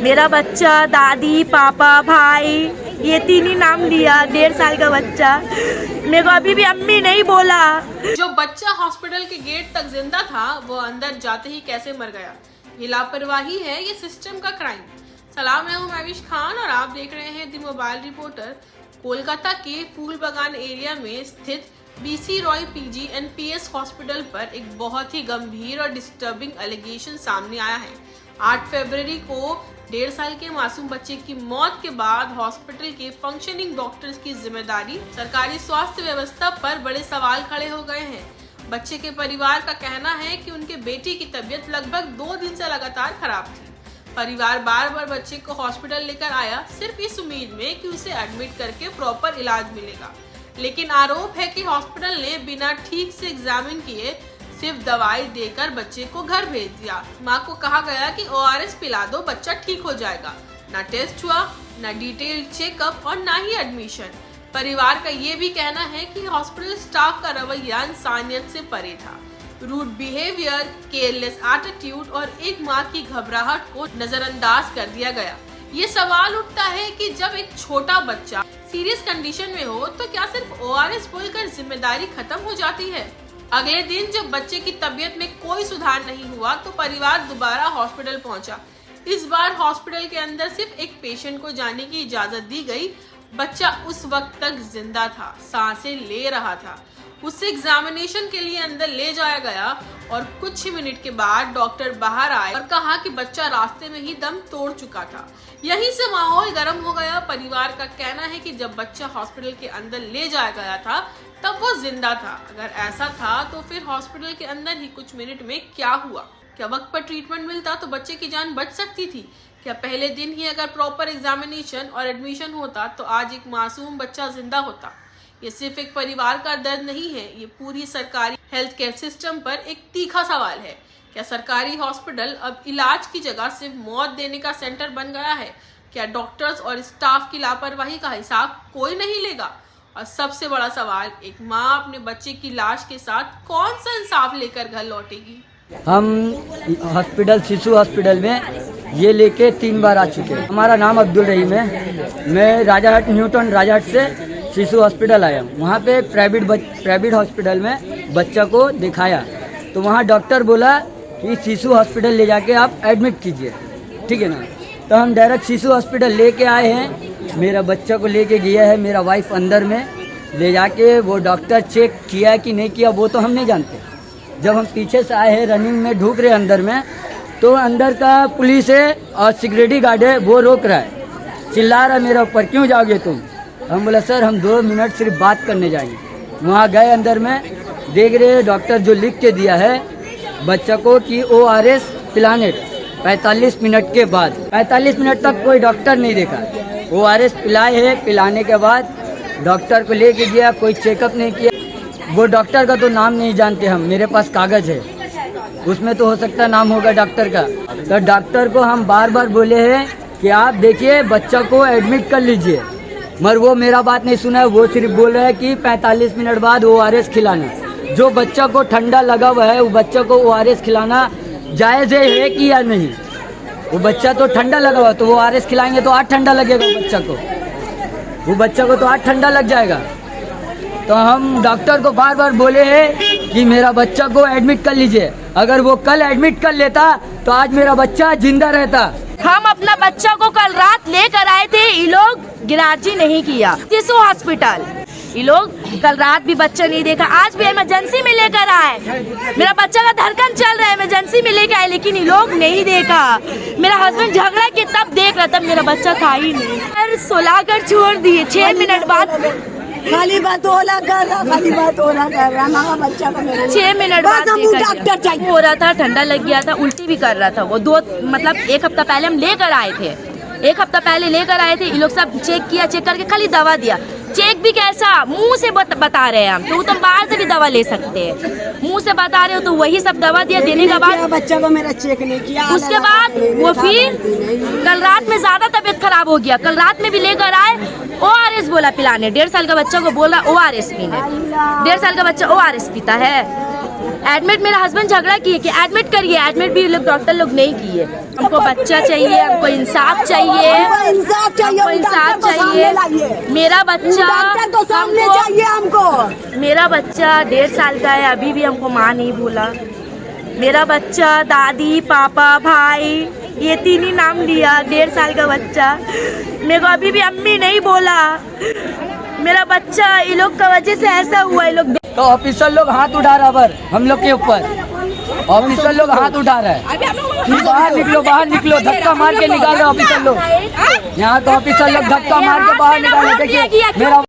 मेरा बच्चा दादी पापा भाई ये तीन ही नाम लिया। 1.5 साल का बच्चा मेरे को अभी भी अम्मी नहीं बोला। जो बच्चा हॉस्पिटल के गेट तक जिंदा था वो अंदर जाते ही कैसे मर गया? ये लापरवाही है, ये सिस्टम का क्राइम। सलाम, मैं हूँ महविश खान और आप देख रहे हैं दी मोबाइल रिपोर्टर। कोलकाता के फूलबागान एरिया में स्थित BC Roy PG and PS hospital पर एक बहुत ही गंभीर और डिस्टर्बिंग एलिगेशन सामने आया है। 8 फरवरी को 1.5 साल के मासूम बच्चे की मौत के बाद हॉस्पिटल के फंक्शनिंग डॉक्टर्स की जिम्मेदारी सरकारी स्वास्थ्य व्यवस्था पर बड़े सवाल खड़े हो गए हैं। बच्चे के परिवार का कहना है कि उनके बेटी की तबीयत लगभग 2 दिन से लगातार खराब थी। परिवार बार बार बच्चे को हॉस्पिटल लेकर आया सिर्फ इस उम्मीद में कि उसे एडमिट करके प्रॉपर इलाज मिलेगा, लेकिन आरोप है कि हॉस्पिटल ने बिना ठीक से एग्जामिन किए सिर्फ दवाई देकर बच्चे को घर भेज दिया। माँ को कहा गया कि ORS पिला दो, बच्चा ठीक हो जाएगा। ना टेस्ट हुआ, ना डिटेल चेकअप और ना ही एडमिशन। परिवार का ये भी कहना है कि हॉस्पिटल स्टाफ का रवैया इंसानियत से परे था। रूड बिहेवियर, केयरलेस एटीट्यूड और एक माँ की घबराहट को नजरअंदाज कर दिया गया। ये सवाल उठता है कि जब एक छोटा बच्चा सीरियस कंडीशन में हो तो क्या सिर्फ ORS बोलकर जिम्मेदारी खत्म हो जाती है? अगले दिन जब बच्चे की तबीयत में कोई सुधार नहीं हुआ तो परिवार दोबारा हॉस्पिटल पहुंचा। इस बार हॉस्पिटल के अंदर सिर्फ एक पेशेंट को जाने की इजाजत दी गई। बच्चा उस वक्त तक जिंदा था, सांसें ले रहा था। उसे एग्जामिनेशन के लिए अंदर ले जाया गया और कुछ ही मिनट के बाद डॉक्टर बाहर आए और कहा कि बच्चा रास्ते में ही दम तोड़ चुका था। यहीं से माहौल गर्म हो गया। परिवार का कहना है कि जब बच्चा हॉस्पिटल के अंदर ले जाया गया था तब वो जिंदा था। अगर ऐसा था तो फिर हॉस्पिटल के अंदर ही कुछ मिनट में क्या हुआ? क्या वक्त पर ट्रीटमेंट मिलता तो बच्चे की जान बच सकती थी? क्या पहले दिन ही अगर प्रॉपर एग्जामिनेशन और एडमिशन होता तो आज एक मासूम बच्चा जिंदा होता? ये सिर्फ एक परिवार का दर्द नहीं है, ये पूरी सरकारी हेल्थ केयर सिस्टम पर एक तीखा सवाल है। क्या सरकारी हॉस्पिटल अब इलाज की जगह सिर्फ मौत देने का सेंटर बन गया है? क्या डॉक्टर्स और स्टाफ की लापरवाही का हिसाब कोई नहीं लेगा? और सबसे बड़ा सवाल, एक माँ अपने बच्चे की लाश के साथ कौन सा इंसाफ लेकर घर लौटेगी? हम हॉस्पिटल शिशु हॉस्पिटल में ये लेके 3 बार आ चुके हैं। हमारा नाम अब्दुल रहीम है। मैं राजाहट न्यूटन राजाहट से शिशु हॉस्पिटल आया हूँ। वहाँ पे प्राइवेट हॉस्पिटल में बच्चा को दिखाया तो वहाँ डॉक्टर बोला कि शिशु हॉस्पिटल ले जाके आप एडमिट कीजिए, ठीक है ना। तो हम डायरेक्ट शिशु हॉस्पिटल लेके आए हैं। मेरा बच्चा को लेके गया है मेरा वाइफ अंदर में ले जाके। वो डॉक्टर चेक किया कि नहीं किया वो तो हम नहीं जानते। जब हम पीछे से आए हैं रनिंग में ढूक रहे अंदर में तो अंदर का पुलिस है और सिक्योरिटी गार्ड है, वो रोक रहा है, चिल्ला रहा है मेरे ऊपर, क्यों जाओगे तुम? हम बोला सर हम 2 मिनट सिर्फ बात करने जाएंगे। वहाँ गए अंदर में, देख रहे डॉक्टर जो लिख के दिया है बच्चा को कि ORS पिलाने 45 मिनट के बाद। 45 मिनट तक कोई डॉक्टर नहीं देखा। ORS पिलाए है, पिलाने के बाद डॉक्टर को लेके गया, कोई चेकअप नहीं किया। वो डॉक्टर का तो नाम नहीं जानते हम, मेरे पास कागज है उसमें तो हो सकता है नाम होगा डॉक्टर का। तो डॉक्टर को हम बार बार बोले हैं कि आप देखिए बच्चा को एडमिट कर लीजिए, मगर वो मेरा बात नहीं सुना है। वो सिर्फ बोल रहा है कि 45 मिनट बाद ORS खिलाना। जो बच्चा को ठंडा लगा हुआ है वो बच्चा को ORS खिलाना जायज़ है कि या नहीं? वो बच्चा तो ठंडा लगा हुआ तो वो ORS खिलाएंगे तो 8 ठंडा लगेगा बच्चा को, वो बच्चा को तो 8 ठंडा लग जाएगा। तो हम डॉक्टर को बार बार बोले हैं कि मेरा बच्चा को एडमिट कर लीजिए। अगर वो कल एडमिट कर लेता तो आज मेरा बच्चा जिंदा रहता। हम अपना बच्चा को कल रात लेकर आए थे, ये लोग गिराजी नहीं किया। शिशु हॉस्पिटल ये लोग कल रात भी बच्चा नहीं देखा, आज भी इमरजेंसी में लेकर आए। मेरा बच्चा का धड़कन चल रहा है, इमरजेंसी में लेकर आए, लेकिन ये लोग नहीं देखा। मेरा हस्बैंड झगड़ा के तब देख रहा, तब मेरा बच्चा था ही नहीं। सुला कर छोड़ दिए। 6 मिनट बाद खाली बात होला कर रहा, खाली बात होला कर रहा। हमारा बच्चा को 6 मिनट बाद डॉक्टर चाहिए हो रहा था, ठंडा लग गया था, उल्टी भी कर रहा था। वो 1 हफ्ता पहले हम लेकर आए थे, 1 हफ्ता पहले लेकर आए थे। ये लोग सब चेक किया, चेक करके खाली दवा दिया। चेक भी कैसा मुंह से बता रहे हैं हम, तो तुम बाहर से भी दवा ले सकते हैं। मुंह से बता रहे हो तो वही सब दवा दिया। देने के बाद बच्चा को मेरा चेक नहीं किया। उसके बाद वो फिर कल रात में ज्यादा तबीयत खराब हो गया। कल रात में भी लेकर आए, ORS बोला पिलाने। 1.5 साल का बच्चा को बोला ORS पीने। 1.5 साल का बच्चा ORS पीता है? एडमिट मेरा हस्बैंड झगड़ा किए कि एडमिट करिए, एडमिट भी लोग डॉक्टर लोग नहीं किए। हमको बच्चा चाहिए, हमको इंसाफ चाहिए, हमको इंसाफ चाहिए, हमको इंसाफ डॉक्टर को सामने लाइए। चाहिए। मेरा बच्चा डॉक्टर को सामने हमको- चाहिए हमको। मेरा बच्चा 1.5 साल का है, अभी भी हमको माँ नहीं भूला। मेरा बच्चा दादी पापा भाई ये 3 ही नाम लिया। 1.5 साल का बच्चा मेरे को अभी भी अम्मी नहीं बोला। मेरा बच्चा ये लोग का वजह से ऐसा हुआ। ये लोग तो ऑफिसर लोग हाथ उठा रहा पर हम लोग के ऊपर, ऑफिसर लोग हाथ उठा रहा है। बाहर निकलो, बाहर निकलो, धक्का मार के निकाल रहे ऑफिसर लोग। यहाँ तो ऑफिसर लोग धक्का मार के बाहर निकाले। देखिए मेरा